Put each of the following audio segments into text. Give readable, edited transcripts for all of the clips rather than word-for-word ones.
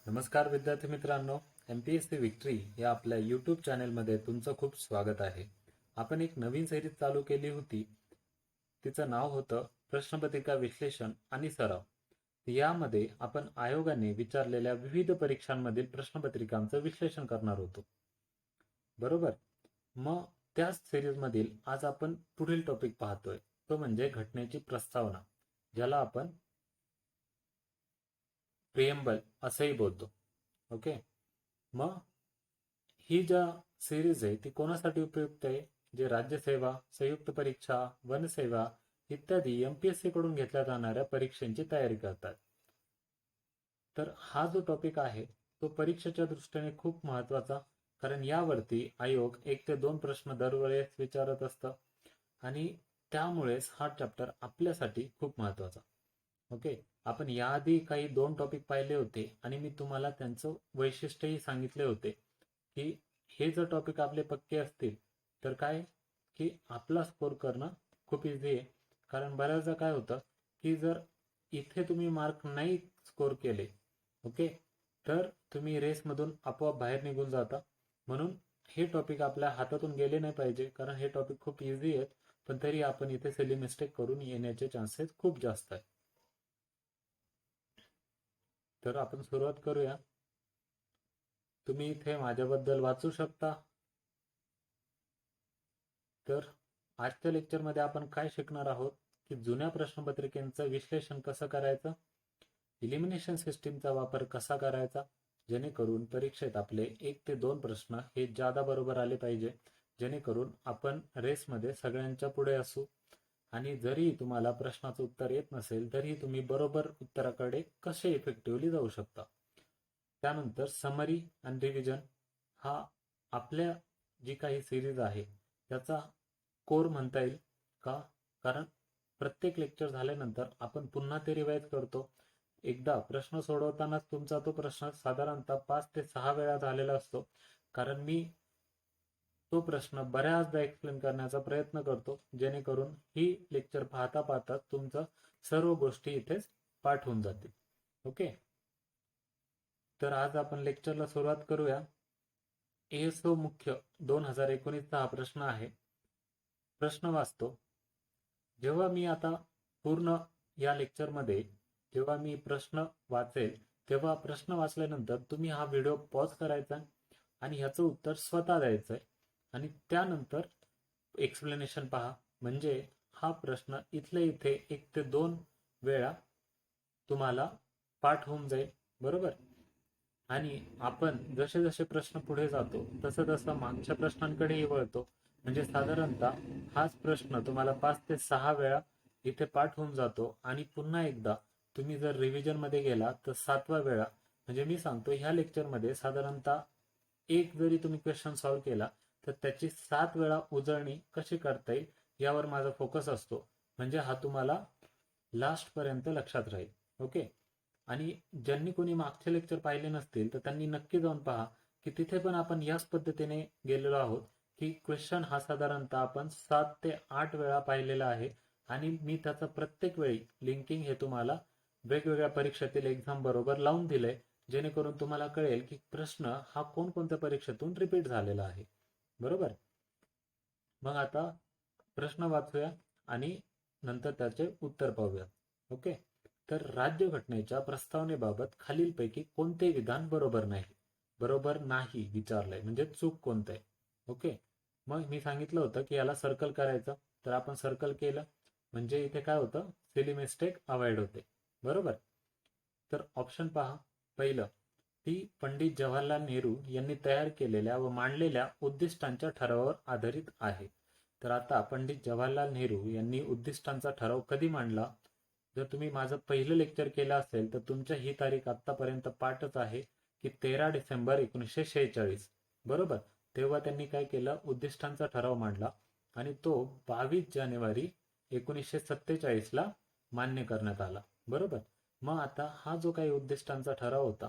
नमस्कार विद्यार्थी मित्रांनो, MPSC विक्ट्री या आपल्या यूट्यूब चॅनेलमध्ये तुमचं खूप स्वागत आहे. आपण एक नवीन सिरीज चालू केली होती. तिचं नाव होतं प्रश्नपत्रिका विश्लेषण आणि सराव. यामध्ये आपण आयोगाने विचारलेल्या विविध परीक्षांमधील प्रश्नपत्रिकांचं विश्लेषण करणार होतो. बरोबर. मग त्याच सिरीजमधील आज आपण पुढील टॉपिक पाहतोय, तो म्हणजे घटनेची प्रस्तावना, ज्याला आपण प्रिएम्बल असंही बोलतो. ओके. मग ही ज्या सिरीज आहे ती कोणासाठी उपयुक्त आहे? जे राज्यसेवा, संयुक्त परीक्षा, वनसेवा इत्यादी MPSC कडून घेतल्या जाणाऱ्या परीक्षांची तयारी करतात. तर हा जो टॉपिक आहे तो परीक्षेच्या दृष्टीने खूप महत्वाचा, कारण यावरती आयोग 1 ते 2 प्रश्न दरवेळेस विचारत असतं आणि त्यामुळेच हा चॅप्टर आपल्यासाठी खूप महत्वाचा. ओके. आपण याआधी काही 2 टॉपिक पाहिले होते आणि मी तुम्हाला त्यांचं वैशिष्ट्यही सांगितले होते की हे जर टॉपिक आपले पक्के असतील तर काय की आपला स्कोर करणं खूप इझी आहे. कारण बऱ्याचदा काय होतं की जर इथे तुम्ही मार्क नाही स्कोर केले, ओके, तर तुम्ही रेसमधून आपोआप बाहेर निघून जाता. म्हणून हे टॉपिक आपल्या हातातून गेले नाही पाहिजे, कारण हे टॉपिक खूप इझी आहेत, पण तरी आपण इथे सिली मिस्टेक करून येण्याचे चान्सेस खूप जास्त आहेत. तर आपण सुरुवात करूया. तुम्ही इथे माझ्याबद्दल वाचू शकता. तर आजच्या लेक्चरमध्ये आपण काय शिकणार आहोत की जुन्या प्रश्नपत्रिकेचं विश्लेषण कसं करायचं, इलिमिनेशन सिस्टीमचा वापर कसा करायचा, जेणेकरून परीक्षेत आपले 1 ते 2 प्रश्न हे जादा बरोबर आले पाहिजे, जेणेकरून आपण रेसमध्ये सगळ्यांच्या पुढे असू. आणि जरी तुम्हाला प्रश्नाचं उत्तर येत नसेल तरी तुम्ही बरोबर उत्तराकडे कसे इफेक्टिव्हली जाऊ शकता. त्यानंतर समरी आणि रिव्हिजन हा आपल्या जी काही सिरीज आहे त्याचा कोर म्हणता येईल का, कारण प्रत्येक लेक्चर झाल्यानंतर आपण पुन्हा ते रिवाइज करतो. एकदा प्रश्न सोडवतानाच तुमचा तो प्रश्न साधारणतः 5 ते 6 वेळा झालेला असतो, कारण मी तो प्रश्न बऱ्याचदा एक्सप्लेन करण्याचा प्रयत्न करतो, जेणेकरून ही लेक्चर पाहता पाहता तुमचं सर्व गोष्टी इथेच पाठ होऊन जातील. ओके. तर आज आपण लेक्चरला सुरुवात करूया. ASO मुख्य 2019 हा प्रश्न आहे. प्रश्न वाचतो. जेव्हा मी आता पूर्ण या लेक्चरमध्ये जेव्हा मी प्रश्न वाचेल तेव्हा प्रश्न वाचल्यानंतर तुम्ही हा व्हिडिओ पॉज करायचा आणि ह्याचं उत्तर स्वतः द्यायचं आहे आणि त्यानंतर एक्सप्लेनेशन पहा, म्हणजे हा प्रश्न इथले इथे 1 ते 2 वेळा तुम्हाला पाठ होऊन जाईल. बरोबर. आणि आपण जसे जसे प्रश्न पुढे जातो तसं तसं मागच्या प्रश्नांकडेही वळतो, म्हणजे साधारणतः हाच प्रश्न तुम्हाला 5 ते 6 वेळा इथे पाठ होऊन जातो आणि पुन्हा एकदा तुम्ही जर रिव्हिजन मध्ये गेला तर 7व्या वेळा, म्हणजे मी सांगतो ह्या लेक्चरमध्ये साधारणतः एक जरी तुम्ही क्वेश्चन सॉल्व्ह केला तर त्याची 7 वेळा उजळणी कशी करता येईल यावर माझा फोकस असतो, म्हणजे हा तुम्हाला लास्ट पर्यंत लक्षात राहील. ओके. आणि ज्यांनी कोणी मागचे लेक्चर पाहिले नसतील तर त्यांनी नक्की जाऊन पहा की तिथे पण आपण याच पद्धतीने गेलेलो आहोत की क्वेश्चन हा साधारणतः आपण 7 ते 8 वेळा पाहिलेला आहे आणि मी त्याचा प्रत्येक वेळी लिंकिंग हे तुम्हाला वेगवेगळ्या परीक्षेतील एक्झाम बरोबर लावून दिलंय, जेणेकरून तुम्हाला कळेल की प्रश्न हा कोणकोणत्या परीक्षेतून रिपीट झालेला आहे. बरोबर. मग आता प्रश्न वाचूया आणि नंतर त्याचे उत्तर पाहूया. ओके. तर राज्यघटनेच्या प्रस्तावनेबाबत खालीलपैकी कोणते विधान बरोबर नाही? बरोबर नाही विचारलंय, म्हणजे चूक कोणतं आहे. ओके. मग मी सांगितलं होतं की याला सर्कल करायचं, तर आपण सर्कल केलं म्हणजे इथे काय होतं, सिली मिस्टेक अवॉइड होते. बरोबर. तर ऑप्शन पहा. पहिलं, ती पंडित जवाहरलाल नेहरू यांनी तयार केलेल्या व मांडलेल्या उद्दिष्टांच्या ठरावावर आधारित आहे. तर आता पंडित जवाहरलाल नेहरू यांनी उद्दिष्टांचा ठराव कधी मांडला? जर तुम्ही माझं पहिलं लेक्चर केलं असेल तर तुमच्या ही तारीख आतापर्यंत पाठच आहे की 13 डिसेंबर 1946. बरोबर. तेव्हा त्यांनी काय केलं, उद्दिष्टांचा ठराव मांडला आणि तो 22 जानेवारी 1947 ला मान्य करण्यात आला. बरोबर. मग आता हा जो काही उद्दिष्टांचा ठराव होता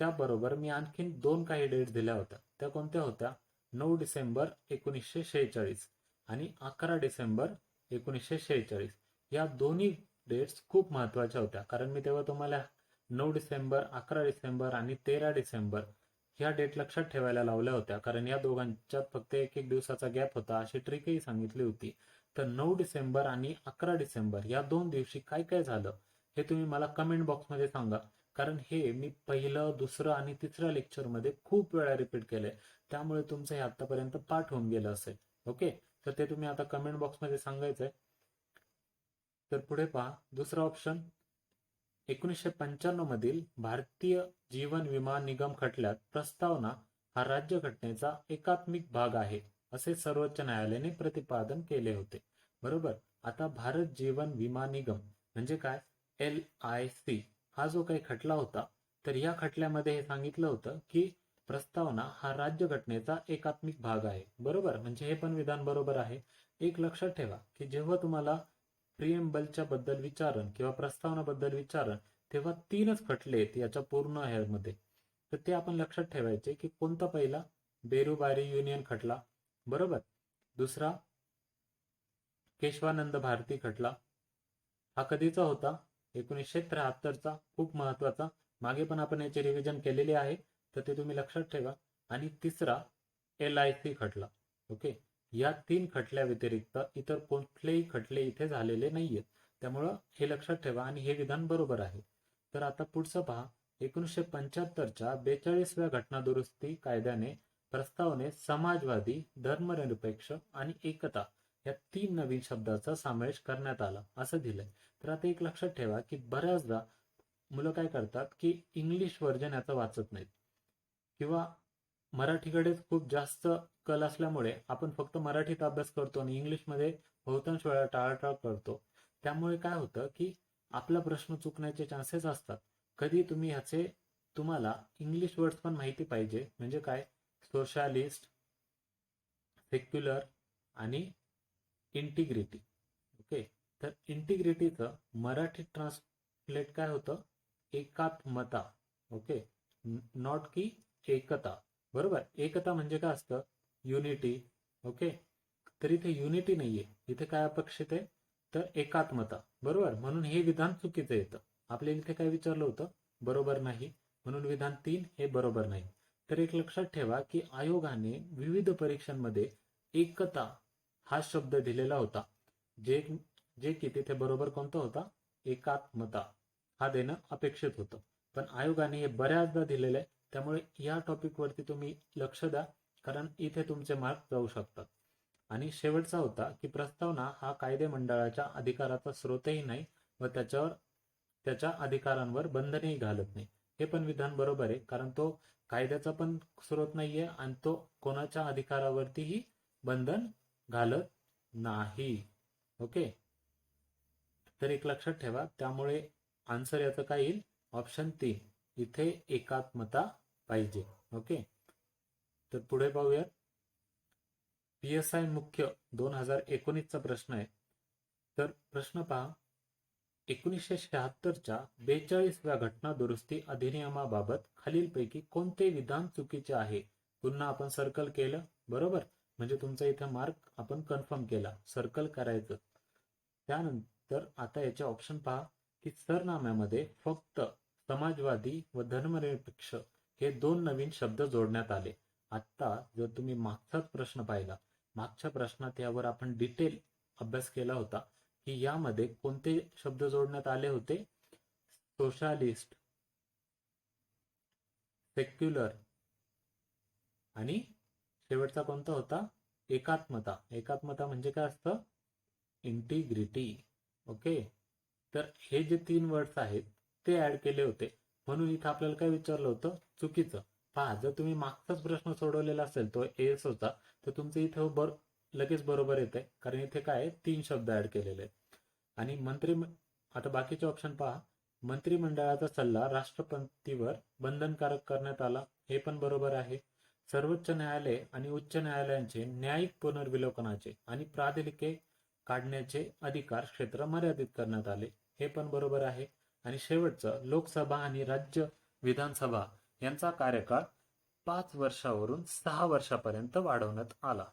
त्याबरोबर मी आणखीन 2 काही डेट दिल्या होत्या. त्या कोणत्या होत्या? 9 डिसेंबर 1946 आणि 11 डिसेंबर 1946. या दोन्ही डेट्स खूप महत्वाच्या होत्या, कारण मी तेव्हा तुम्हाला 9 डिसेंबर, 11 डिसेंबर आणि 13 डिसेंबर ह्या डेट लक्षात ठेवायला लावल्या होत्या, कारण या दोघांच्यात फक्त एक एक दिवसाचा गॅप होता, अशी ट्रिकही सांगितली होती. तर 9 डिसेंबर आणि 11 डिसेंबर या 2 दिवशी काय काय झालं हे तुम्ही मला कमेंट बॉक्समध्ये सांगा. कारण हे मी पहिलं, दुसरं आणि तिसऱ्या लेक्चरमध्ये खूप वेळा रिपीट केलंय, त्यामुळे तुमचं हे आतापर्यंत पाठ होऊन गेलं असेल. ओके, तर ते तुम्ही आता कमेंट बॉक्समध्ये सांगायचंय. तर पुढे पहा, दुसरा ऑप्शन, 1995 मधील भारतीय जीवन विमा निगम खटल्यात प्रस्तावना हा राज्यघटनेचा एकात्मिक भाग आहे, असे सर्वोच्च न्यायालयाने प्रतिपादन केले होते. बरोबर. आता भारत जीवन विमा निगम म्हणजे काय, LIC, हा जो काही खटला होता, तर या खटल्यामध्ये हे सांगितलं होतं की प्रस्तावना हा राज्यघटनेचा एकात्मिक भाग आहे. बरोबर, म्हणजे हे पण विधान बरोबर आहे. एक लक्षात ठेवा की जेव्हा तुम्हाला प्रिएम्बलच्या बद्दल विचारण किंवा प्रस्तावनाबद्दल विचारण, तेव्हा 3च खटले आहेत याच्या पूर्ण ह्यामध्ये. तर ते आपण लक्षात ठेवायचे की कोणता पहिला, बेरुबारी युनियन खटला. बरोबर. दुसरा, केशवानंद भारती खटला. हा कधीचा होता, 1973चा, खूप महत्वाचा. मागे पण आपण याची रिव्हिजन केलेली आहे, तर ते तुम्ही लक्षात ठेवा. आणि तिसरा, LIC खटला. ओके, या 3 खटल्या व्यतिरिक्त इतर कुठलेही खटले इथे झालेले नाहीयेत, त्यामुळं हे लक्षात ठेवा आणि हे विधान बरोबर आहे. तर आता पुढचं पहा, 1975च्या 42व्या घटनादुरुस्ती कायद्याने प्रस्तावनेत समाजवादी, धर्मनिरपेक्ष आणि एकता या 3 नवीन शब्दाचा समावेश करण्यात आला, असं दिलंय. तर आता एक लक्षात ठेवा की बऱ्याचदा मुलं काय करतात की इंग्लिश व्हर्जन याचं वाचत नाहीत, किंवा मराठीकडेच खूप जास्त कल असल्यामुळे आपण फक्त मराठीत अभ्यास करतो आणि इंग्लिशमध्ये बहुतांश वेळा टाळाटाळ करतो. त्यामुळे काय होतं की आपला प्रश्न चुकण्याचे चान्सेस असतात. कधी तुम्ही ह्याचे, तुम्हाला इंग्लिश वर्ड्स पण माहिती पाहिजे, म्हणजे काय, सोशलिस्ट, सेक्युलर आणि इंटिग्रिटी. ओके, तर इंटिग्रिटीचं मराठी ट्रान्सलेट काय होतं, एकात्मता. ओके, नॉट की एकता. बरोबर, एकता म्हणजे काय असतं, युनिटी. ओके, तर इथे युनिटी नाहीये, इथे काय अपेक्षित आहे, तर एकात्मता. बरोबर, म्हणून हे विधान चुकीचं येतं. आपल्याला इथे काय विचारलं होतं, बरोबर नाही, म्हणून विधान 3 हे बरोबर नाही. तर एक लक्षात ठेवा की आयोगाने विविध परीक्षांमध्ये एकता हा शब्द दिलेला होता, जे जे की तिथे बरोबर कोणता होता, एकात्मता हा देणं अपेक्षित होतं. पण आयोगाने हे बऱ्याचदा दिलेलं आहे, त्यामुळे या टॉपिक वरती तुम्ही लक्ष द्या, कारण इथे तुमचे मार्क जाऊ शकतात. आणि शेवटचा होता की प्रस्तावना हा कायदे मंडळाच्या अधिकाराचा स्रोतही नाही व त्याच्या अधिकारांवर बंधनही घालत नाही. हे पण विधान बरोबर आहे, कारण तो कायद्याचा पण स्रोत नाहीये आणि तो कोणाच्या अधिकारावरतीही बंधन घालत नाही. ओके, तर एक लक्षात ठेवा, त्यामुळे आन्सर याचं काय येईल, ऑप्शन 3, इथे एकात्मता पाहिजे. ओके, तर पुढे पाहूया. PSI मुख्य 2019चा प्रश्न आहे. तर प्रश्न पहा, 1976च्या 42व्या घटना दुरुस्ती अधिनियमाबाबत खालीलपैकी कोणते विधान चुकीचे आहे. पुन्हा आपण सर्कल केलं. बरोबर, म्हणजे तुमचा इथे मार्क आपण कन्फर्म केला, सर्कल करायचं. त्यानंतर आता याचे ऑप्शन पहा की सरनाम्यामध्ये फक्त समाजवादी व धर्मनिरपेक्ष हे 2 नवीन शब्द जोडण्यात आले. आता जर तुम्ही मागचाच प्रश्न पाहिला, मागच्या प्रश्नात यावर आपण डिटेल अभ्यास केला होता की यामध्ये कोणते शब्द जोडण्यात आले होते, सोशालिस्ट, सेक्युलर आणि शेवटचा कोणता होता, एकात्मता. एकात्मता म्हणजे काय असतं, इंटिग्रिटी. ओके, तर हे जे 3 वर्ड्स आहेत ते ऍड केले होते, म्हणून इथं आपल्याला काय विचारलं होतं, चुकीचं. पहा, जर तुम्ही मागचाच प्रश्न सोडवलेला असेल तो ASOचा, तर तुमचं इथं लगेच बरोबर येत आहे, कारण इथे काय 3 शब्द ऍड केलेले आहेत. आणि आता बाकीचे ऑप्शन पहा, मंत्रिमंडळाचा सल्ला राष्ट्रपतीवर बंधनकारक करण्यात आला, हे पण बरोबर आहे. सर्वोच्च न्यायालय आणि उच्च न्यायालयांचे न्यायिक पुनर्विलोकनाचे आणि प्राधिलिके काढण्याचे अधिकार क्षेत्र मर्यादित करण्यात आले, हे पण बरोबर आहे. आणि शेवटचं, लोकसभा आणि राज्य विधानसभा यांचा कार्यकाळ 5 वर्षावरून 6 वर्षापर्यंत वाढवण्यात आला.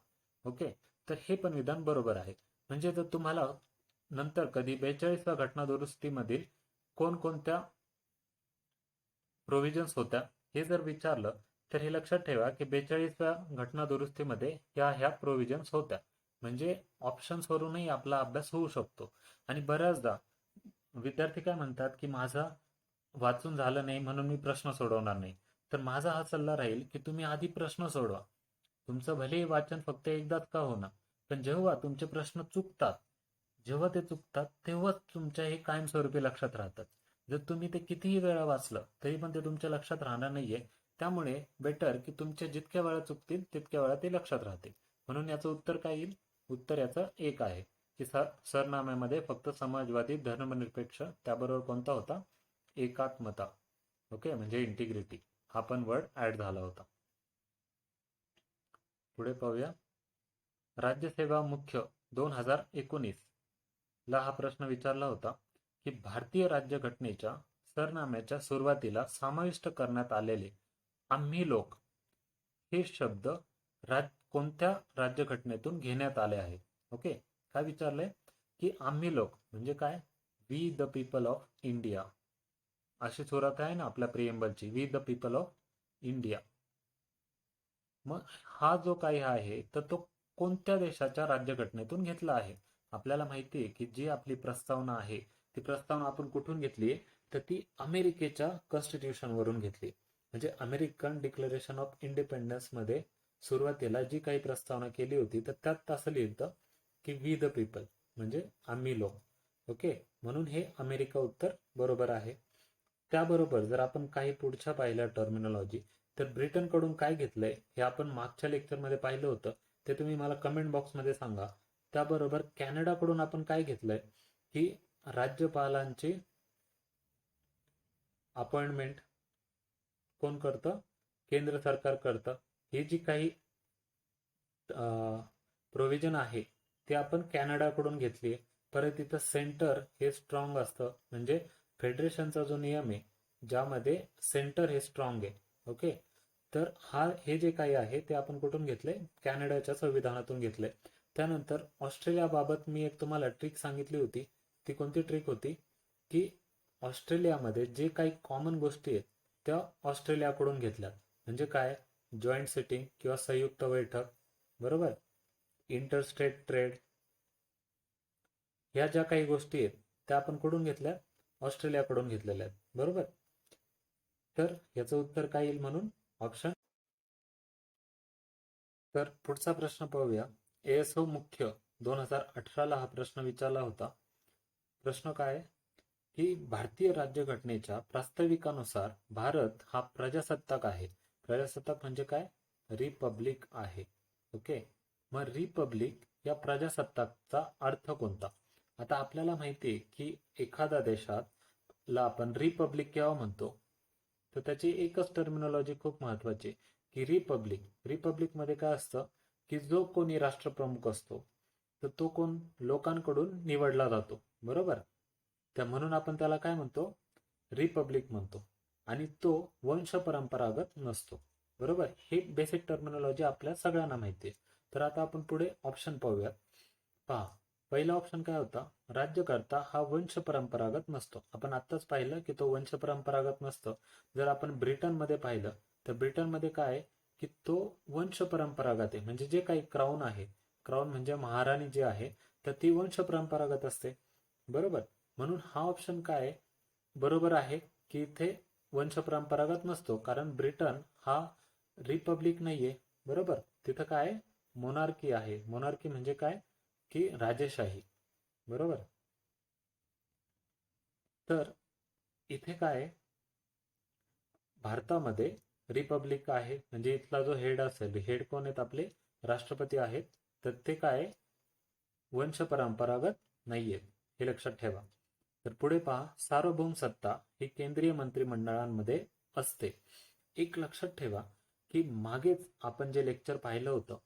ओके, तर हे पण विधान बरोबर आहे. म्हणजे जर तुम्हाला नंतर कधी 42व्या घटना दुरुस्तीमधील कोणकोणत्या प्रोव्हिजन्स होत्या हे जर विचारलं तर हे लक्षात ठेवा की 42व्या घटना दुरुस्तीमध्ये ह्या प्रोव्हिजन्स होत्या. म्हणजे ऑप्शन्स वरूनही आपला अभ्यास होऊ शकतो. आणि बऱ्याचदा विद्यार्थी काय म्हणतात की माझा वाचून झालं नाही म्हणून मी प्रश्न सोडवणार नाही. तर माझा हा सल्ला राहील की तुम्ही आधी प्रश्न सोडवा. तुमचं भलेही वाचन फक्त एकदाच का होणार, पण जेव्हा तुमचे प्रश्न चुकतात, जेव्हा ते चुकतात तेव्हाच तुमच्या हे कायमस्वरूपी लक्षात राहतात. जर तुम्ही ते कितीही वेळा वाचलं तरी पण ते तुमच्या लक्षात राहणार नाहीये. त्यामुळे बेटर की तुमच्या जितक्या वेळा चुकतील तितक्या वेळा ते लक्षात राहतील. म्हणून याचं उत्तर काय येईल? उत्तर याचं एक आहे की सरनाम्यामध्ये फक्त समाजवादी, धर्मनिरपेक्ष, त्याबरोबर कोणता होता? एकात्मता. ओके, म्हणजे इंटिग्रिटी हा पण वर्ड ऍड झाला होता. पुढे पाहूया. राज्यसेवा मुख्य 2019 ला हा प्रश्न विचारला होता की भारतीय राज्यघटनेच्या सरनाम्याच्या सुरुवातीला समाविष्ट करण्यात आलेले आम्ही लोक हे शब्द कोणत्या राज्यघटनेतून घेण्यात आले आहे? ओके, काय विचारलंय की आम्ही लोक म्हणजे काय? We the people of India अशी सुरुवात आहे ना आपल्या प्रिएम्बलची, we the people of India. मग हा जो काही आहे तर तो कोणत्या देशाच्या राज्यघटनेतून घेतला आहे? आपल्याला माहिती आहे की जी आपली प्रस्तावना आहे ती प्रस्तावना आपण कुठून घेतली? तर ती अमेरिकेच्या कॉन्स्टिट्यूशन वरून घेतली. म्हणजे अमेरिकन डिक्लेरेशन ऑफ इंडिपेंडन्स मध्ये सुरुवातीला जी काही प्रस्तावना केली होती तर त्यात असं लिहितं की वी द पीपल म्हणजे आम्ही लोक. ओके, म्हणून हे अमेरिका उत्तर बरोबर आहे. त्याबरोबर जर आपण काही पुढच्या पाहिल्या टर्मिनॉलॉजी, तर ब्रिटन कडून काय घेतलंय हे आपण मागच्या लेक्चरमध्ये पाहिलं होतं, ते तुम्ही मला कमेंट बॉक्समध्ये सांगा. त्याबरोबर कॅनडाकडून आपण काय घेतलंय की राज्यपालांची अपॉइंटमेंट कोण करतं? केंद्र सरकार करतं. ही जी काही प्रोव्हिजन आहे ते आपण कॅनडाकडून घेतली. परत इथं सेंटर हे स्ट्रॉंग असतं, म्हणजे फेडरेशनचा जो नियम आहे ज्यामध्ये सेंटर हे स्ट्रॉंग आहे. ओके, तर हे जे काही आहे ते आपण कुठून घेतले? कॅनडाच्या संविधानातून घेतले. त्यानंतर ऑस्ट्रेलियाबाबत मी एक तुम्हाला ट्रिक सांगितली होती. ती कोणती ट्रिक होती? की ऑस्ट्रेलियामध्ये जे काही कॉमन गोष्टी आहेत त्या ऑस्ट्रेलियाकडून घेतल्या. म्हणजे काय? जॉईंट सिटिंग किंवा संयुक्त बैठक, बरोबर, इंटरस्टेट ट्रेड, ह्या ज्या काही गोष्टी आहेत त्या आपण कुठून घेतल्या? ऑस्ट्रेलियाकडून घेतलेल्या आहेत, बरोबर. तर याचं उत्तर काय येईल? म्हणून ऑप्शन. तर पुढचा प्रश्न पाहूया. एएसओ मुख्य 2018 ला हा प्रश्न विचारला होता. प्रश्न काय की भारतीय राज्यघटनेच्या प्रास्ताविकानुसार भारत हा प्रजासत्ताक आहे. प्रजासत्ताक म्हणजे काय? रिपब्लिक आहे. ओके, मग रिपब्लिक या प्रजासत्ताकचा अर्थ कोणता? आता आपल्याला माहिती आहे की एखाद्या देशाला आपण रिपब्लिक केव्हा म्हणतो, तर त्याची एकच टर्मिनॉलॉजी खूप महत्वाची की रिपब्लिक मध्ये काय असतं की जो कोणी राष्ट्रप्रमुख असतो तर तो कोण? लोकांकडून निवडला जातो, बरोबर. म्हणून आपण त्याला काय म्हणतो? रिपब्लिक म्हणतो. आणि तो वंश परंपरागत नसतो, बरोबर. हे बेसिक टर्मिनॉलॉजी आपल्या सगळ्यांना माहिती आहे. तर आता आपण पुढे ऑप्शन पाहूयात. पहा, पहिला ऑप्शन काय होता? राज्यकर्ता हा वंश परंपरागत नसतो. आपण आत्ताच पाहिलं की तो वंश परंपरागत नसतो. जर आपण ब्रिटनमध्ये पाहिलं तर ब्रिटनमध्ये काय की तो वंश परंपरागत आहे. म्हणजे जे काही क्राऊन आहे, क्राऊन म्हणजे महाराणी जी आहे, तर ती वंश परंपरागत असते, बरोबर. म्हणून हा ऑप्शन काय बरोबर आहे की इथे वंश परंपरागत नसतो, कारण ब्रिटन हा रिपब्लिक नाहीये, बरोबर. तिथं काय? मोनार्की आहे. मोनार्की म्हणजे काय की राजेशाही, बरोबर. तर इथे काय? भारतामध्ये रिपब्लिक आहे, म्हणजे इथला जो हेड असेल, हेड कोण आहेत? आपले राष्ट्रपती आहेत. तर ते काय? वंश परंपरागत नाहीये, हे लक्षात ठेवा. तर पुढे पहा, सार्वभौम सत्ता ही केंद्रीय मंत्रिमंडळांमध्ये असते. एक लक्षात ठेवा की मागेच आपण जे लेक्चर पाहिलं होतं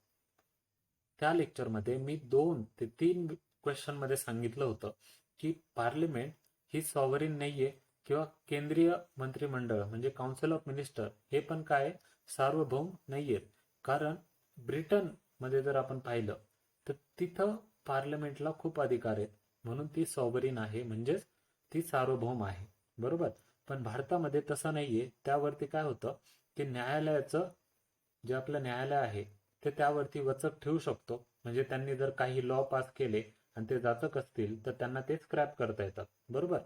त्या लेक्चरमध्ये मी 2 ते 3 क्वेश्चन मध्ये सांगितलं होतं की पार्लिमेंट ही सॉव्हरीन नाहीये किंवा केंद्रीय मंत्रिमंडळ म्हणजे काउन्सिल ऑफ मिनिस्टर हे पण काय? सार्वभौम नाहीयेत. कारण ब्रिटन मध्ये जर आपण पाहिलं तर तिथं पार्लमेंटला खूप अधिकार आहेत, म्हणून ती सॉव्हरीन आहे, म्हणजेच ती सार्वभौम आहे, बरोबर. पण भारतामध्ये तसं नाहीये. त्यावरती काय होतं की न्यायालयाचं जे आपलं न्यायालय आहे ते त्यावरती वचक ठेवू शकतो. म्हणजे त्यांनी जर काही लॉ पास केले आणि ते जाचक असतील तर त्यांना ते स्क्रॅप करता येतात. बरोबर.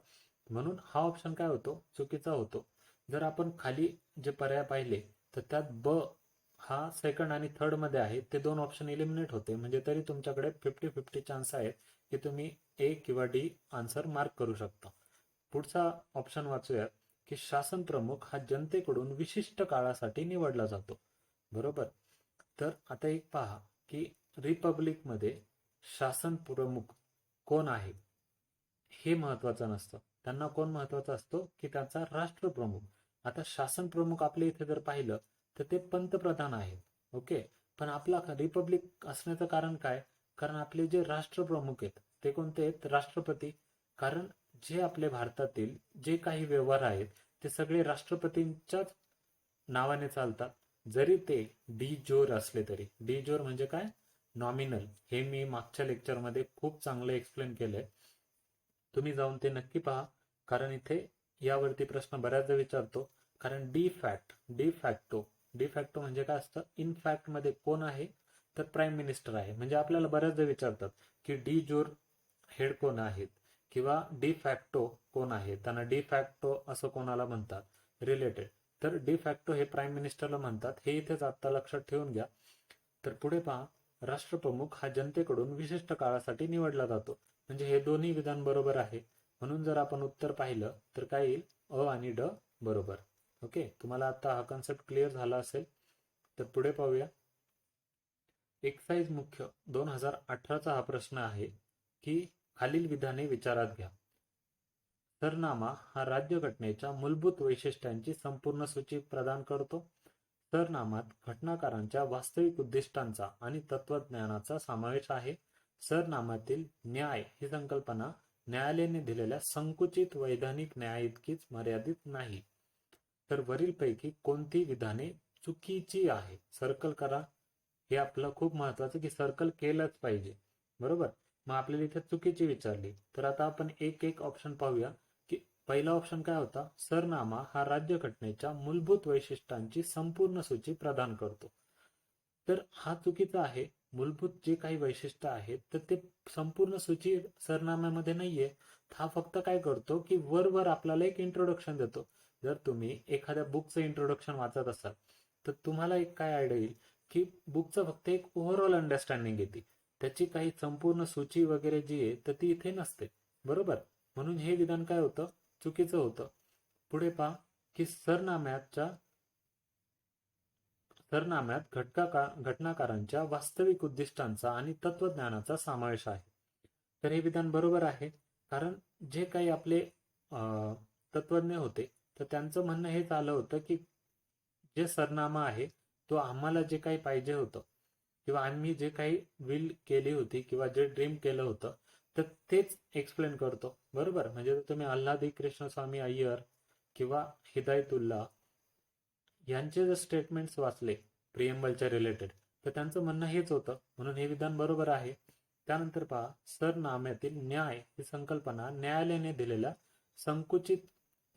म्हणून हा ऑप्शन काय होतो, चुकीचा होतो. जर आपण खाली जे पर्याय पाहिले तर त्यात ब हा सेकंड आणि थर्ड मध्ये आहे, ते दोन ऑप्शन इलिमिनेट होते. म्हणजे तरी तुमच्याकडे 50-50 चान्स आहेत की तुम्ही ए किंवा डी आन्सर मार्क करू शकता. पुढचा ऑप्शन वाचूया की शासन प्रमुख हा जनतेकडून विशिष्ट काळासाठी निवडला जातो. बरोबर. तर आता एक पहा की रिपब्लिकमध्ये शासन प्रमुख कोण आहे हे महत्वाचं नसतं. त्यांना कोण महत्वाचा असतो की त्याचा राष्ट्रप्रमुख. आता शासन प्रमुख आपल्या इथे जर पाहिलं तर ते पंतप्रधान आहेत. ओके. पण आपला रिपब्लिक असण्याचं कारण काय? कारण आपले जे राष्ट्रप्रमुख आहेत ते कोणते आहेत? राष्ट्रपती. कारण जे आपले भारतातील जे काही व्यवहार आहेत ते सगळे राष्ट्रपतींच्याच नावाने चालतात. जरी ते डी जोर असले तरी. डी जोर म्हणजे काय? नॉमिनल. हे मी मागच्या लेक्चरमध्ये खूप चांगलं एक्सप्लेन केलंय. तुम्ही जाऊन ते नक्की पहा. कारण इथे यावरती प्रश्न बऱ्याचदा विचारतो. कारण डी फॅक्टो म्हणजे काय असतं? इन फॅक्ट मध्ये कोण आहे? तर प्राईम मिनिस्टर आहे. म्हणजे आपल्याला बऱ्याचदा विचारतात की डी जोर हेड कोण आहेत किंवा डी फॅक्टो कोण आहे. त्यांना डी फॅक्टो असं कोणाला म्हणतात रिलेटेड. तर डी फॅक्टो हे प्राईम मिनिस्टरला म्हणतात. हे इथेच आता लक्षात ठेवून घ्या. तर पुढे पहा, राष्ट्रप्रमुख हा जनतेकडून विशिष्ट काळासाठी निवडला जातो. म्हणजे हे दोन्ही विधान बरोबर आहे. म्हणून जर आपण उत्तर पाहिलं तर काय येईल? अ आणि ड बरोबर. ओके. तुम्हाला आता हा कन्सेप्ट क्लिअर झाला असेल. तर पुढे पाहूया. एक्साईज मुख्य 2018चा हा प्रश्न आहे की खालील विधाने विचारात घ्या. सरनामा हा राज्यघटनेच्या मूलभूत वैशिष्ट्यांची संपूर्ण सूची प्रदान करतो. सरनामात घटनाकारांच्या वास्तविक उद्दिष्टांचा आणि तत्वज्ञानाचा समावेश आहे. सरनाम्यातील न्याय ही संकल्पना न्यायालयाने दिलेल्या संकुचित वैधानिक न्यायाइतकीच मर्यादित नाही. तर वरीलपैकी कोणती विधाने चुकीची आहे? सर्कल करा. हे आपलं खूप महत्वाचं की सर्कल केलंच पाहिजे. बरोबर. मग आपल्याला इथे चुकीची विचारली. तर आता आपण एक एक ऑप्शन पाहूया की पहिला ऑप्शन काय होता? सरनामा हा राज्यघटनेच्या मूलभूत वैशिष्ट्यांची संपूर्ण सूची प्रदान करतो. तर हा चुकीचा आहे. मूलभूत जे काही वैशिष्ट्य आहेत तर ते संपूर्ण सूची सरनाम्यामध्ये नाहीये. हा फक्त काय करतो की वर आपल्याला एक इंट्रोडक्शन देतो. जर तुम्ही एखाद्या बुकचं इंट्रोडक्शन वाचत असाल तर तुम्हाला एक काय आयडिया येईल की बुकचं फक्त एक ओव्हरऑल अंडरस्टँडिंग येते. त्याची काही संपूर्ण सूची वगैरे जी आहे तर ती इथे नसते. बरोबर. म्हणून हे विधान काय होतं? चुकीचं होतं. पुढे पहा की सरनाम्यात घटनाकारांच्या वास्तविक उद्दिष्टांचा आणि तत्वज्ञानाचा समावेश आहे. तर हे विधान बरोबर आहे. कारण जे काही आपले तत्वज्ञ होते तर त्यांचं म्हणणं हेच आलं होतं की जे सरनामा आहे तो आम्हाला जे काही पाहिजे होतं किंवा आम्ही जे काही विल केली होती किंवा जे ड्रीम केलं होतं तर तेच एक्सप्लेन करतो. बरोबर. म्हणजे तुम्ही आल्हादी कृष्णस्वामी अय्यर किंवा हिदायतुल्ला यांचे जर स्टेटमेंट्स वाचले प्रिएम्बलच्या रिलेटेड तर त्यांचं म्हणणं हेच होतं. म्हणून हे विधान बरोबर आहे. त्यानंतर पहा, सरनाम्यातील न्याय ही संकल्पना न्यायालयाने दिलेल्या संकुचित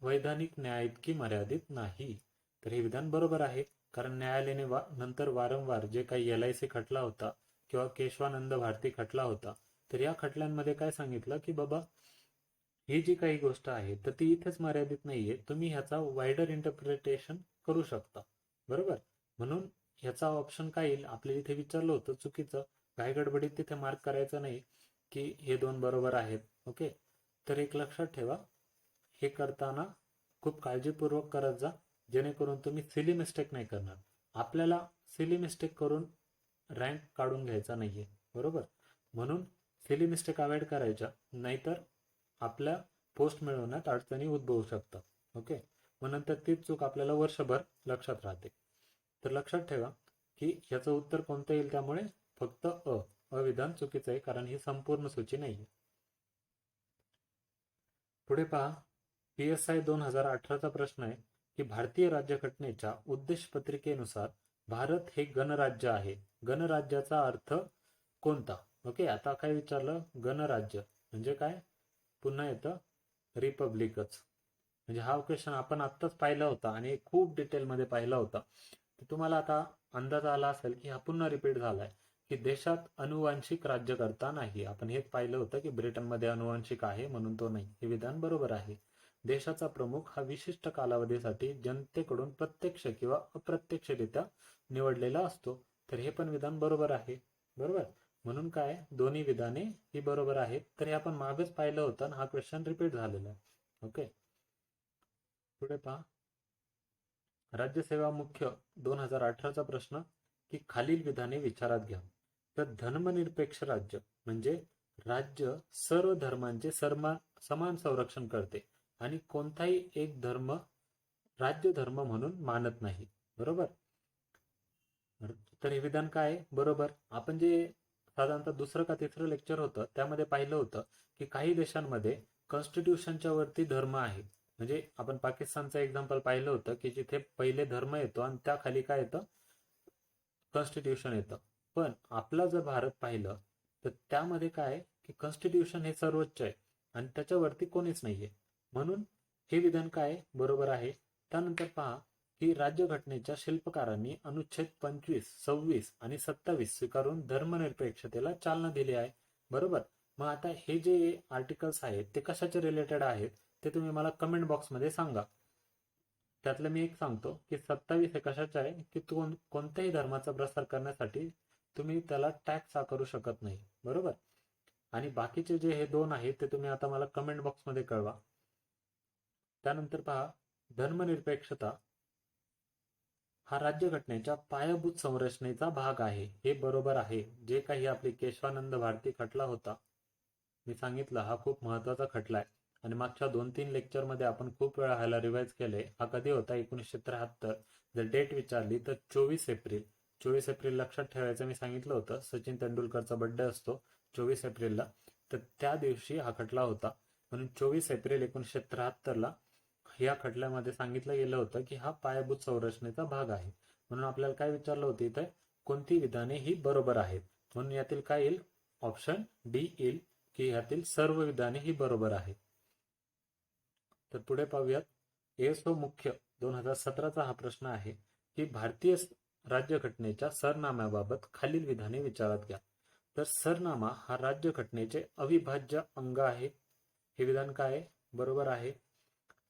वैधानिक न्यायाइतकी मर्यादित नाही. तर हे विधान बरोबर आहे. कारण न्यायालयाने नंतर वारंवार जे काही LIC खटला होता किंवा केशवानंद भारती खटला होता तर या खटल्यांमध्ये काय सांगितलं की बाबा ही जी काही गोष्ट आहे तर ती इथेच मर्यादित नाहीये. तुम्ही ह्याचा वायडर इंटरप्रिटेशन करू शकता. बरोबर. म्हणून ह्याचा ऑप्शन काय येईल? आपल्याला इथे विचारलं होतं चुकीचं. घाईगडबडीत तिथे मार्क करायचं नाही की हे दोन बरोबर आहेत. ओके. तर एक लक्षात ठेवा, हे करताना खूप काळजीपूर्वक करत जा जेणेकरून तुम्ही सिली मिस्टेक नाही करणार. आपल्याला सिली मिस्टेक करून रँक काढून घ्यायचा नाहीये. बरोबर. म्हणून सिली मिस्टेक अवॉइड करायच्या, नाहीतर आपल्या पोस्ट मिळवण्यात अडचणी उद्भवू शकतात. ओके. मग नंतर तीच चूक आपल्याला वर्षभर लक्षात राहते. तर लक्षात ठेवा की ह्याचं उत्तर कोणतं येईल. त्यामुळे फक्त अविधान चुकीचं आहे कारण ही संपूर्ण सूची नाही. पुढे पहा, PSI 2018चा प्रश्न आहे की भारतीय राज्यघटनेच्या उद्देश पत्रिकेनुसार भारत हे गणराज्य आहे. गणराज्याचा अर्थ कोणता? ओके. आता काय विचारलं? गणराज्य म्हणजे काय? पुन्हा येतं रिपब्लिकच. म्हणजे हा क्वेश्चन आपण आत्ताच पाहिला होता आणि खूप डिटेलमध्ये पाहिला होता. तर तुम्हाला आता अंदाज आला असेल की हा पुन्हा रिपीट झालाय, की देशात अनुवांशिक राज्यकर्ता नाही. आपण हेच पाहिलं होतं की ब्रिटनमध्ये अनुवांशिक आहे म्हणून तो नाही. हे विधान बरोबर आहे. देशाचा प्रमुख हा विशिष्ट कालावधीसाठी जनतेकडून प्रत्यक्ष किंवा अप्रत्यक्षरित्या निवडलेला असतो. तर हे पण विधान बरोबर आहे. बरोबर. म्हणून काय, दोन्ही विधाने ही बरोबर आहेत. तर हे आपण मागच पाहिलं होतं आणि हा क्वेश्चन रिपीट झालेला आहे. ओके, पुढे पहा. राज्यसेवा मुख्य 2018चा प्रश्न, की खालील विधाने विचारात घ्या. तर धर्मनिरपेक्ष राज्य म्हणजे राज्य सर्व धर्मांचे समान संरक्षण करते आणि कोणताही एक धर्म राज्य धर्म म्हणून मानत नाही. बरोबर. तर हे विधान काय आहे? बरोबर. आपण जे साधारणतः दुसरं का तिसरं लेक्चर होतं त्यामध्ये पाहिलं होतं की काही देशांमध्ये कॉन्स्टिट्यूशनच्या वरती धर्म आहे. म्हणजे आपण पाकिस्तानचं एक्झाम्पल पाहिलं होतं की जिथे पहिले धर्म येतो आणि त्याखाली काय येतं, कॉन्स्टिट्यूशन येतं. पण आपला जर भारत पाहिलं तर त्यामध्ये काय की कॉन्स्टिट्यूशन हे सर्वोच्च आहे आणि त्याच्यावरती कोणीच नाहीये. म्हणून हे विधान काय बरोबर आहे. त्यानंतर पहा की राज्यघटनेच्या शिल्पकारांनी अनुच्छेद 25, 26 आणि 27 स्वीकारून धर्मनिरपेक्षतेला चालना दिली आहे. बरोबर. मग आता हे जे आर्टिकल्स आहेत ते कशाचे रिलेटेड आहेत ते तुम्ही मला कमेंट बॉक्समध्ये सांगा. त्यातलं मी एक सांगतो की 27 हे कशाचे आहे की कोणत्याही धर्माचा प्रसार करण्यासाठी तुम्ही त्याला टॅक्स आकारू शकत नाही. बरोबर. आणि बाकीचे जे हे दोन आहेत ते तुम्ही आता मला कमेंट बॉक्समध्ये कळवा. त्यानंतर पहा, धर्मनिरपेक्षता हा राज्यघटनेच्या पायाभूत संरचनेचा भाग आहे. हे बरोबर आहे. जे काही आपली केशवानंद भारती खटला होता, मी सांगितलं हा खूप महत्वाचा खटला आहे आणि मागच्या 2-3 लेक्चरमध्ये आपण खूप वेळा ह्याला रिवाइज केले. हा कधी होता? 1973. जर डेट विचारली तर 24 एप्रिल. 24 एप्रिल लक्षात ठेवायचं मी सांगितलं होतं. सचिन तेंडुलकरचा बर्थडे असतो 24 एप्रिलला. तर त्या दिवशी हा खटला होता. म्हणून 24 एप्रिल 1973ला या खटल्यामध्ये सांगितलं गेलं होतं की हा पायाभूत संरचनेचा भाग आहे. म्हणून आपल्याला काय विचारलं होतं इथे, कोणती विधाने ही बरोबर आहेत. म्हणून यातील काय येईल? ऑप्शन डी येईल की यातील सर्व विधाने ही बरोबर आहेत. तर पुढे पाहूयात. एसओ मुख्य 2017चा हा प्रश्न आहे की भारतीय राज्यघटनेच्या सरनाम्याबाबत खालील विधाने विचारात घ्या. तर सरनामा हा राज्यघटनेचे अविभाज्य अंग आहे. हे विधान काय आहे? बरोबर आहे.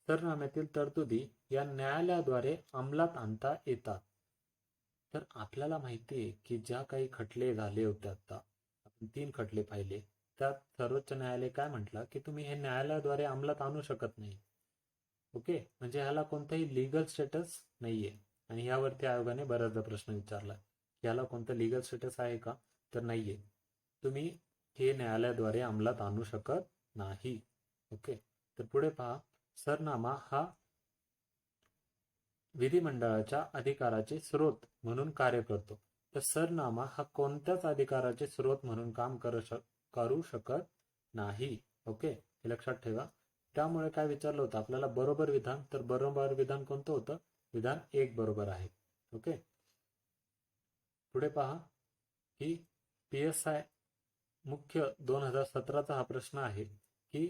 सरनाम्यातील तरतुदी या न्यायालयाद्वारे अंमलात आणता येतात. तर आपल्याला माहिती आहे की ज्या काही खटले झाले होते, आता आपण 3 खटले पाहिले, त्यात सर्वोच्च न्यायालय काय म्हटलं की तुम्ही हे न्यायालयाद्वारे अंमलात आणू शकत नाही. ओके, म्हणजे ह्याला कोणताही लिगल स्टेटस नाहीये. आणि यावरती आयोगाने बऱ्याचदा प्रश्न विचारला की याला कोणतं लिगल स्टेटस आहे का, तर नाहीये. तुम्ही हे न्यायालयाद्वारे अंमलात आणू शकत नाही. ओके, तर पुढे पहा. सरनामा हा विधिमंडळाच्या अधिकाराचे स्रोत म्हणून कार्य करतो. तर सरनामा हा कोणत्याच अधिकाराचे स्रोत म्हणून काम करू शकत नाही. ओके, हे लक्षात ठेवा. त्यामुळे काय विचारलं होतं आपल्याला बरोबर विधान, तर बरोबर विधान कोणतं होतं? विधान 1 बरोबर आहे. ओके, पुढे पहा की PSI मुख्य 2017चा हा प्रश्न आहे की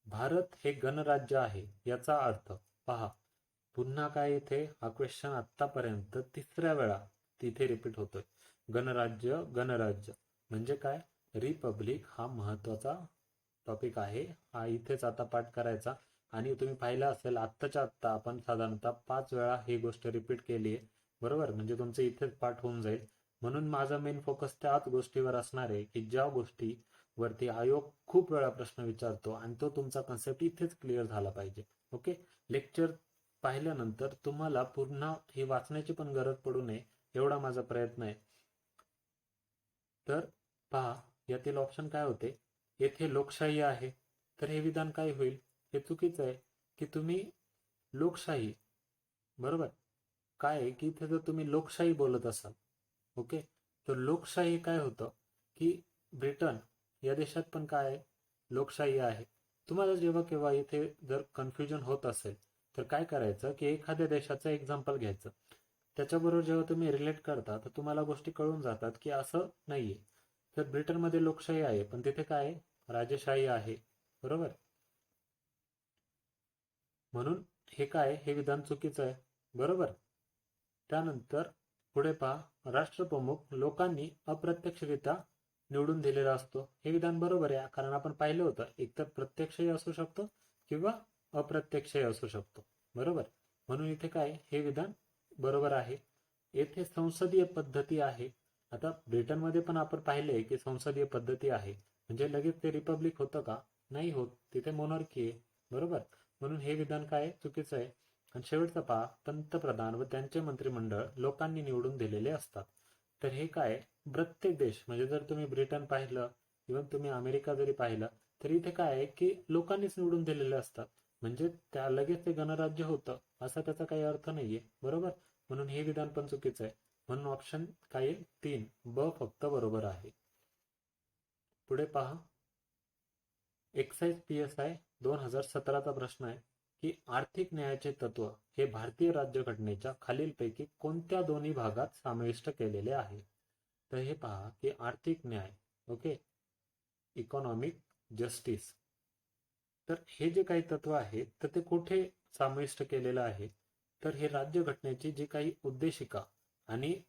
भारत हे गणराज्य आहे याचा अर्थ पहा. पुन्हा काय इथे हा क्वेश्चन आतापर्यंत 3ऱ्या वेळा तिथे रिपीट होतोय. गणराज्य गणराज्य म्हणजे काय? रिपब्लिक हा महत्वाचा टॉपिक आहे. हा इथेच आता पाठ करायचा. आणि तुम्ही पाहिलं असेल आत्ताच्या आत्ता आपण साधारणतः 5 वेळा ही गोष्ट रिपीट केली आहे. बरोबर. म्हणजे तुमचं इथेच पाठ होऊन जाईल. म्हणून माझा मेन फोकस त्याच गोष्टीवर असणार आहे की ज्या गोष्टी वरती आयोग खूप वेळा प्रश्न विचारतो आणि तो तुमचा कन्सेप्ट इथेच क्लिअर झाला पाहिजे. ओके, लेक्चर पाहिल्यानंतर तुम्हाला पुन्हा हे वाचण्याची पण गरज पडू नये एवढा माझा प्रयत्न आहे. तर पहा, यातील ऑप्शन काय होते? येथे लोकशाही आहे. तर हे विधान काय होईल? हे चुकीचं आहे की तुम्ही लोकशाही, बरोबर, काय आहे की इथे जर तुम्ही लोकशाही बोलत असाल, ओके, तर लोकशाही काय होतं की ब्रिटन या देशात पण काय आहे? लोकशाही आहे. तुम्हाला जेव्हा केव्हा इथे जर कन्फ्युजन होत असेल तर काय करायचं की एखाद्या देशाचं एक्झाम्पल घ्यायचं. त्याच्याबरोबर जेव्हा तुम्ही रिलेट करता तर तुम्हाला गोष्टी कळून जातात की असं नाहीये. तर ब्रिटनमध्ये लोकशाही आहे पण तिथे काय आहे? राजेशाही आहे. बरोबर. म्हणून हे काय, हे विधान चुकीचं आहे. बरोबर. त्यानंतर पुढे पहा, राष्ट्रप्रमुख लोकांनी अप्रत्यक्षरित्या निवडून दिलेला असतो. हे विधान बरोबर आहे, कारण आपण पाहिलं होतं एकतर प्रत्यक्षही असू शकतो किंवा अप्रत्यक्षही असू शकतो. बरोबर. म्हणून इथे काय, हे विधान बरोबर आहे. येथे संसदीय पद्धती आहे. आता ब्रिटनमध्ये पण आपण पाहिले की संसदीय पद्धती आहे, म्हणजे लगेच ते रिपब्लिक होतं का? नाही होत, तिथे मोनार्की आहे. बरोबर. म्हणून हे विधान काय, चुकीचं आहे. आणि शेवटचा पहा, पंतप्रधान व त्यांचे मंत्रिमंडळ लोकांनी निवडून दिलेले असतात. तर हे काय, प्रत्येक देश, म्हणजे जर तुम्ही ब्रिटन पाहिलं, इव्हन तुम्ही अमेरिका जरी पाहिलं, तरी इथे काय आहे की लोकांनीच निवडून दिलेले असतात. म्हणजे त्या लगेच ते गणराज्य होतं असा त्याचा काही अर्थ नाहीये. बरोबर. म्हणून हे विधान पण चुकीचं आहे. म्हणून ऑप्शन काय, 3 ब फक्त बरोबर आहे. पुढे पहा, एक्साइज PSI 2017चा प्रश्न आहे की आर्थिक न्यायाचे तत्व हे भारतीय राज्यघटनेच्या खालीलपैकी कोणत्या दोन्ही भागात समाविष्ट केलेले आहे? तर हे पहा की आर्थिक न्याय, ओके, इकॉनॉमिक जस्टिस, तर हे जे काही तत्व आहे तर ते कुठे समाविष्ट केलेलं आहे? तर हे राज्यघटनेची जी काही उद्देशिका आणि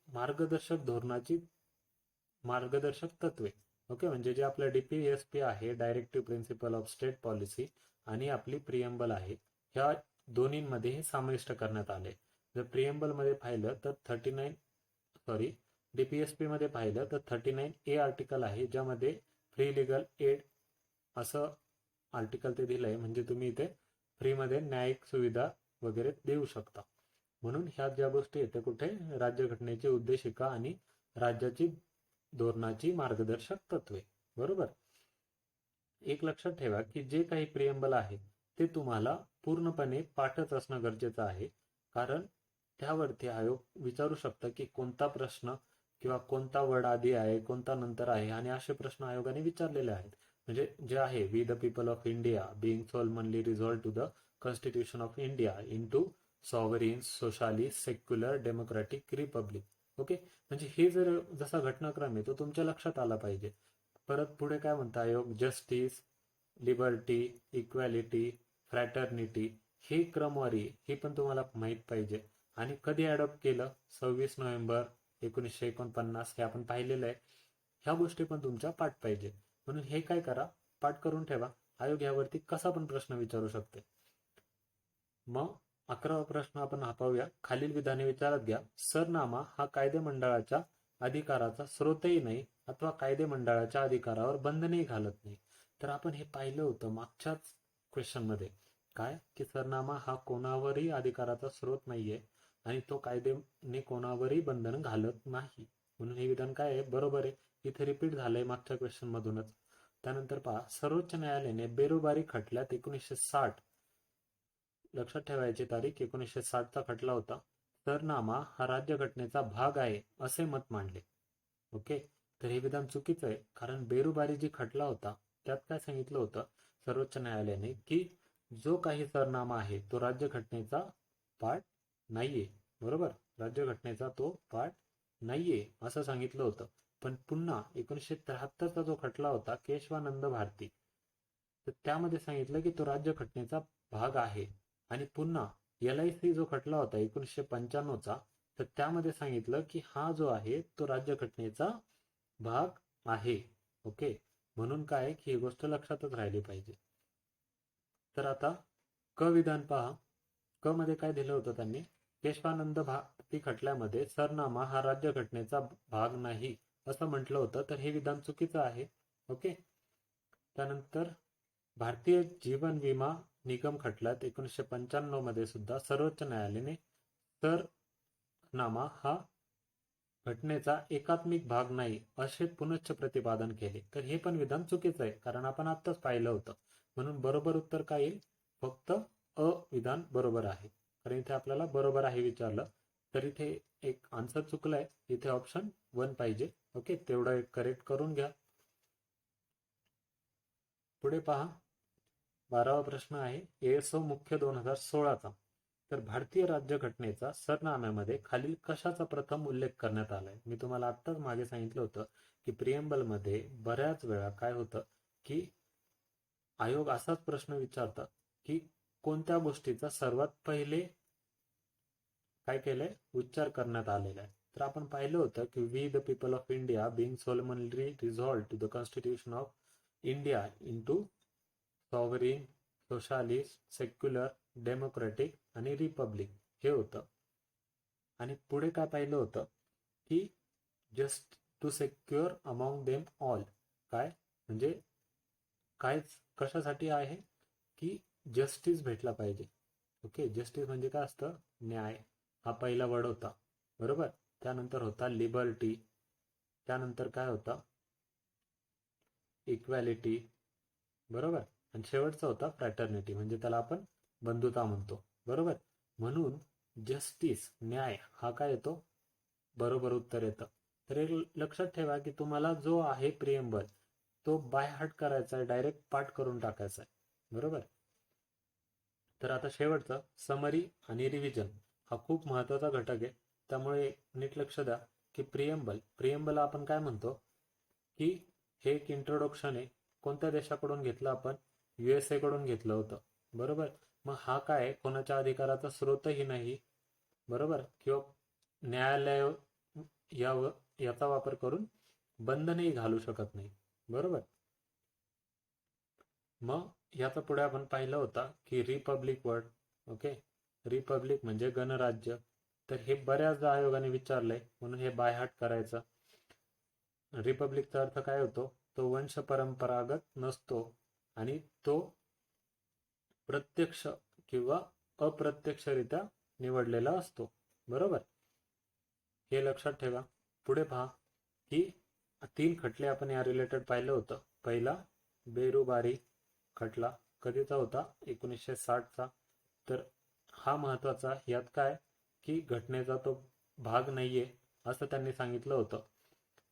मार्गदर्शक तत्वे, ओके, म्हणजे जे आपलं DPSP आहे, directive principle of state policy, आणि आपली प्रिएम्बल आहे, ह्या दोन्हींमध्ये हे समाविष्ट करण्यात आले. जर प्रिएम्बल मध्ये पाहिलं तर 39 मध्ये पाहिलं तर 39A आर्टिकल आहे, ज्यामध्ये फ्री लिगल एड असं आर्टिकल ते दिलंय, म्हणजे तुम्ही इथे फ्रीमध्ये न्यायिक सुविधा वगैरे देऊ शकता. म्हणून ह्या ज्या गोष्टी आहेत त्या कुठे, राज्यघटनेची उद्देशिका आणि राज्याची धोरणाची मार्गदर्शक तत्वे. बरोबर. एक लक्षात ठेवा की जे काही प्रिएम्बल आहे ते तुम्हाला पूर्णपणे पाठच असणं गरजेचं आहे, कारण त्यावरती आयोग विचारू शकतं की कोणता प्रश्न किंवा कोणता वर्ड आधी आहे, कोणता नंतर आहे, आणि असे प्रश्न आयोगाने विचारलेले आहेत. म्हणजे जे आहे, we the people of India being solemnly resolved to the constitution of India into sovereign socialist secular democratic republic. Okay. म्हणजे हे जर जसा घटनाक्रम आहे तो तुमच्या लक्षात आला पाहिजे. परत पुढे काय म्हणता आयोग, जस्टिस, लिबर्टी, इक्वॅलिटी, फ्रॅटर्निटी, ही क्रमवारी ही पण तुम्हाला माहित पाहिजे. आणि कधी अडॉप्ट केलं, 26 नोव्हेंबर 1949, हे आपण पाहिलेलं आहे. ह्या गोष्टी पण तुमच्या पाठ पाहिजे. म्हणून हे काय करा, पाठ करून ठेवा. आयोग यावरती कसा पण प्रश्न विचारू शकते. मग 11वा प्रश्न आपण पाहूया. खालील विधाने विचारात घ्या. सरनामा हा कायदेमंडळाच्या अधिकाराचा स्रोतही नाही अथवा कायदेमंडळाच्या अधिकारावर बंधनही घालत नाही. तर आपण हे पाहिलं होतं मागच्याच क्वेश्चन मध्ये, काय की सरनामा हा कोणावरही अधिकाराचा स्रोत नाहीये आणि तो कायदेने कोणावरही बंधन घालत नाही. म्हणून हे विधान काय आहे, बरोबर आहे. इथे रिपीट झालंय मागच्या क्वेश्चन मधूनच. त्यानंतर पहा, सर्वोच्च न्यायालयाने बेरोबारी खटल्यात 1960, लक्षात ठेवायची तारीख, 1960चा खटला होता, सरनामा हा राज्यघटनेचा भाग आहे असे मत मांडले. ओके. तर हे विधान चुकीचं आहे, कारण बेरुबारी जी खटला होता त्यात काय सांगितलं होतं सर्वोच्च न्यायालयाने की जो काही सरनामा आहे तो राज्यघटनेचा पार्ट नाहीये. बरोबर. राज्यघटनेचा तो पार्ट नाहीये असं सांगितलं होतं. पण पुन्हा 1973चा जो खटला होता केशवानंद भारती, तर त्यामध्ये सांगितलं की तो राज्यघटनेचा भाग आहे. आणि पुन्हा LIC जो खटला होता 1995चा, तर त्यामध्ये सांगितलं की हा जो आहे तो राज्यघटनेचा भाग आहे. ओके. म्हणून काय की ही गोष्ट लक्षातच राहिली पाहिजे. तर आता क विधान पहा. क मध्ये काय दिलं होतं त्यांनी, केशवानंद भारती खटल्यामध्ये सरनामा हा राज्यघटनेचा भाग नाही असं म्हटलं होतं. तर हे विधान चुकीचं आहे. ओके. त्यानंतर भारतीय जीवन विमा निगम खटल्यात 1995 मध्ये सुद्धा सर्वोच्च न्यायालयाने सरनामा हा घटनेचा एकात्मिक भाग नाही असे पुनश्च प्रतिपादन केले. तर हे पण विधान चुकीचं आहे, कारण आपण आत्ताच पाहिलं होतं. म्हणून बरोबर उत्तर काय येईल, फक्त अ विधान बरोबर आहे. कारण इथे आपल्याला बरोबर आहे विचारलं, तर इथे एक आन्सर चुकलाय. इथे ऑप्शन 1 पाहिजे. ओके. तेवढं एक करेक्ट करून घ्या. पुढे पहा, 12वा प्रश्न आहे ASO मुख्य 2016चा. तर भारतीय राज्यघटनेचा सरनाम्यामध्ये खालील कशाचा प्रथम उल्लेख करण्यात आलाय? मी तुम्हाला आत्ताच मागे सांगितलं होतं की प्रिएम्बल मध्ये बऱ्याच वेळा काय होतं की आयोग असाच प्रश्न विचारतात की कोणत्या गोष्टीचा सर्वात पहिले काय केलंय, उच्चार करण्यात आलेला आहे. तर आपण पाहिलं होतं की we the people of India being solemnly resolved to the constitution of India into sovereign, socialist, secular, democratic आणि रिपब्लिक हे होतं. आणि पुढे काय पाहिलं होतं की just to secure among them all, काय म्हणजे काय कशासाठी आहे की जस्टिस भेटला पाहिजे. ओके, जस्टिस म्हणजे काय असतं, न्याय, हा पहिला वर्ड होता बरोबर. त्यानंतर होता लिबर्टी, त्यानंतर काय होता इक्वॅलिटी बरोबर, आणि शेवटचा होता फ्रॅटर्निटी म्हणजे त्याला आपण बंधुता म्हणतो बरोबर. म्हणून जस्टिस, न्याय हा काय येतो, बरोबर उत्तर येतं. तर एक लक्षात ठेवा की तुम्हाला जो आहे प्रिएम्बल तो बाय हार्ट करायचा आहे, डायरेक्ट पाठ करून टाकायचा आहे बरोबर. तर आता शेवटचा समरी आणि रिव्हिजन हा खूप महत्वाचा घटक आहे. त्यामुळे नीट लक्ष द्या की प्रिएम्बल आपण काय म्हणतो की हे एक इंट्रोडक्शन आहे. कोणत्या देशाकडून घेतलं आपण, USA कडून घेतलं होतं बरोबर. मग हा काय कोणाच्या अधिकाराचा स्रोतही नाही बरोबर, किंवा न्यायालय याचा वापर करून बंधनही घालू शकत नाही बरोबर. मग याचा पुढे आपण पाहिलं होता की रिपब्लिक वर्ड. ओके, रिपब्लिक म्हणजे गणराज्य. तर हे बऱ्याचदा आयोगाने विचारलंय म्हणून हे बायहार्ट करायचं. रिपब्लिकचा अर्थ काय होतो, तो वंश परंपरागत नसतो आणि तो प्रत्यक्ष किंवा अप्रत्यक्षरित्या निवडलेला असतो बरोबर. हे लक्षात ठेवा. पुढे पहा की 3 खटले आपण या रिलेटेड पाहिलं होतं. पहिला बेरुबारी खटला कधीचा होता, 1960चा. तर हा महत्वाचा, यात काय की घटनेचा तो भाग नाहीये असं त्यांनी सांगितलं होतं.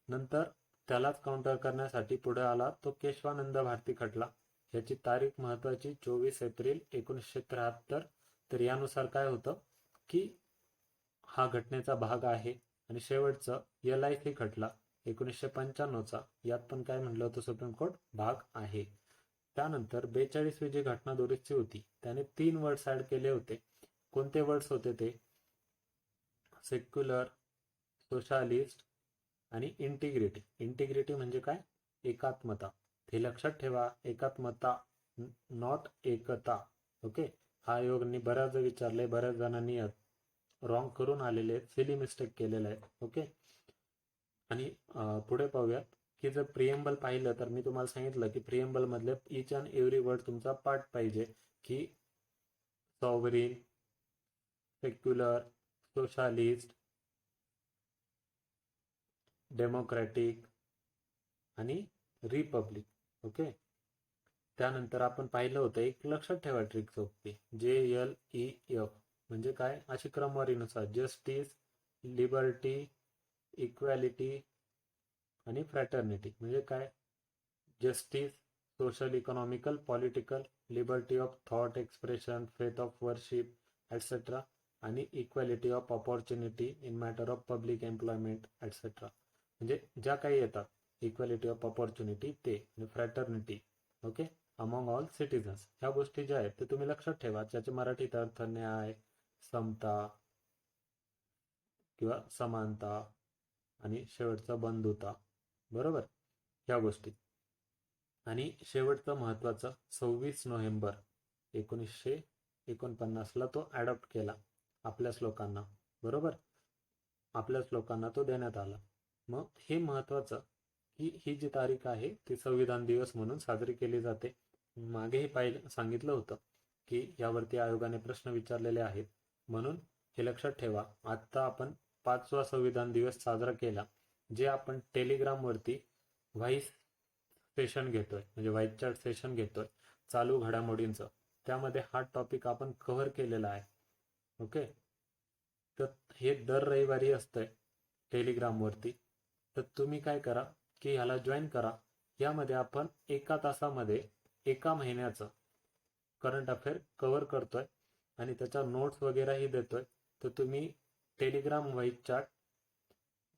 नंतर त्यालाच काउंटर करण्यासाठी पुढे आला तो केशवानंद भारती खटला. याची तारीख महत्वाची 24 एप्रिल 1973. तर यानुसार काय होतं की हा घटनेचा भाग आहे. आणि शेवटचं LIC खटला 1995चा, यात पण काय म्हटलं होतं सुप्रीम कोर्ट, भाग आहे. त्यानंतर 42वी जी घटना दुरुस्ती होती त्याने 3 वर्ड्स ऍड केले होते. कोणते वर्ड्स होते ते, सेक्युलर, सोशालिस्ट आणि इंटिग्रिटी. इंटिग्रिटी म्हणजे काय, एकात्मता. हे लक्षात ठेवा, एकात्मता, नॉट एकता. ओके, हा आयोगाने बऱ्याचदा विचारले, बऱ्याच जणांनी रॉंग करून आलेले आहेत, सिली मिस्टेक केलेलं आहे. ओके, आणि पुढे पाहूयात की जर प्रिएम्बल पाहिलं तर मी तुम्हाला सांगितलं की प्रिएम्बल मधले इच अँड एव्हरी वर्ड तुमचा पाठ पाहिजे की सॉव्हरीन, सेक्युलर, सोशालिस्ट, डेमोक्रॅटिक आणि रिपब्लिक. ओके, त्यानंतर आपण पाहिलं होतं, एक लक्षात ठेवा ट्रिक सोपी, JLEF म्हणजे काय, अशी क्रमवारीनुसार जस्टिस, लिबर्टी, इक्वॅलिटी आणि फ्रॅटर्निटी. म्हणजे काय, justice, social, economical, political, liberty of thought expression, faith of worship etcetera, आणि equality of opportunity in matter of public employment etcetera. म्हणजे ज्या काही येतात, इक्वॅलिटी ऑफ ऑपॉर्च्युनिटी ते, आणि fraternity okay among all citizens, ह्या गोष्टी ज्या आहेत ते तुम्ही लक्षात ठेवा. ज्याचे मराठीत अर्थ न्याय, समता किंवा समानता आणि शेवटचा बंधुता बरोबर, ह्या गोष्टी. आणि शेवटचं महत्वाचं 26 नोव्हेंबर 1949ला तो अडॉप्ट केला आपल्याच लोकांना बरोबर, आपल्याच लोकांना तो देण्यात आला. मग हे महत्वाचं की ही जी तारीख आहे ती संविधान दिवस म्हणून साजरी केली जाते. मागेही पाहिलं सांगितलं होतं की यावरती आयोगाने प्रश्न विचारलेले आहेत, म्हणून हे लक्षात ठेवा. आता आपण 5वा संविधान दिवस साजरा केला, जे आपण टेलिग्राम वरती व्हाईस सेशन घेतोय, म्हणजे व्हाईस चॅट सेशन घेतोय चालू घडामोडींचं, त्यामध्ये हा टॉपिक आपण कव्हर केलेला आहे. ओके, तर हे दर रविवारी असतंय टेलिग्राम वरती. तर तुम्ही काय करा की ह्याला जॉईन करा. यामध्ये आपण 1 तासामध्ये 1 महिन्याचं करंट अफेअर कव्हर करतोय आणि त्याच्या नोट्स वगैरेही देतोय. तर तुम्ही टेलिग्राम व्हाईस चॅट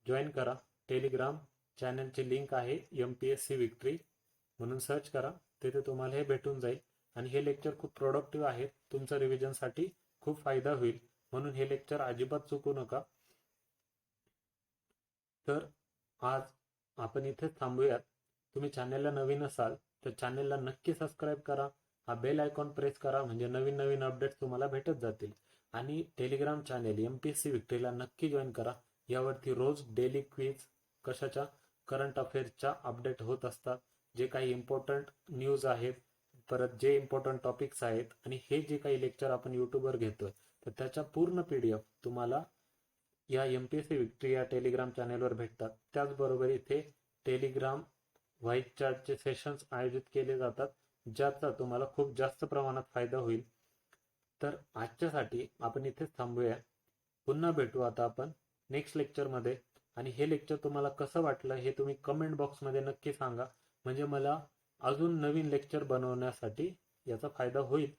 जॉईन करा. टेलिग्राम चॅनलची लिंक आहे MPSC विक्ट्री म्हणून सर्च करा, तिथे तुम्हाला हे भेटून जाईल. आणि हे लेक्चर खूप प्रोडक्टिव्ह आहे, तुमचं रिव्हिजनसाठी खूप फायदा होईल, म्हणून हे लेक्चर अजिबात चुकू नका. तर आज आपण इथेच थांबूयात. तुम्ही चॅनेलला नवीन असाल तर चॅनेलला नक्की सबस्क्राईब करा, हा बेल आयकॉन प्रेस करा, म्हणजे नवीन नवीन अपडेट्स तुम्हाला भेटत जातील. आणि टेलिग्राम चॅनेल MPSC विक्ट्रीला नक्की जॉईन करा. यावरती रोज डेली क्विज, कशाच्या, करंट अफेअर्सच्या अपडेट होत असतात. जे काही इम्पॉर्टंट न्यूज आहेत, परत जे इम्पॉर्टंट टॉपिक्स आहेत, आणि हे जे काही लेक्चर आपण यूट्यूबवर घेतोय तर त्याच्या पूर्ण PDF तुम्हाला या MPSC विक्ट्री या टेलिग्राम चॅनेलवर भेटतात. त्याचबरोबर इथे टेलिग्राम व्हाईस चॅटचे सेशन्स आयोजित केले जातात, ज्याचा तुम्हाला खूप जास्त प्रमाणात फायदा होईल. तर आजच्यासाठी आपण इथेच थांबूया. पुन्हा भेटू आता आपण नेक्स्ट लेक्चरमध्ये. आणि हे लेक्चर तुम्हाला कसं वाटलं हे तुम्ही कमेंट बॉक्समध्ये नक्की सांगा, म्हणजे मला अजून नवीन लेक्चर बनवण्यासाठी याचा फायदा होईल.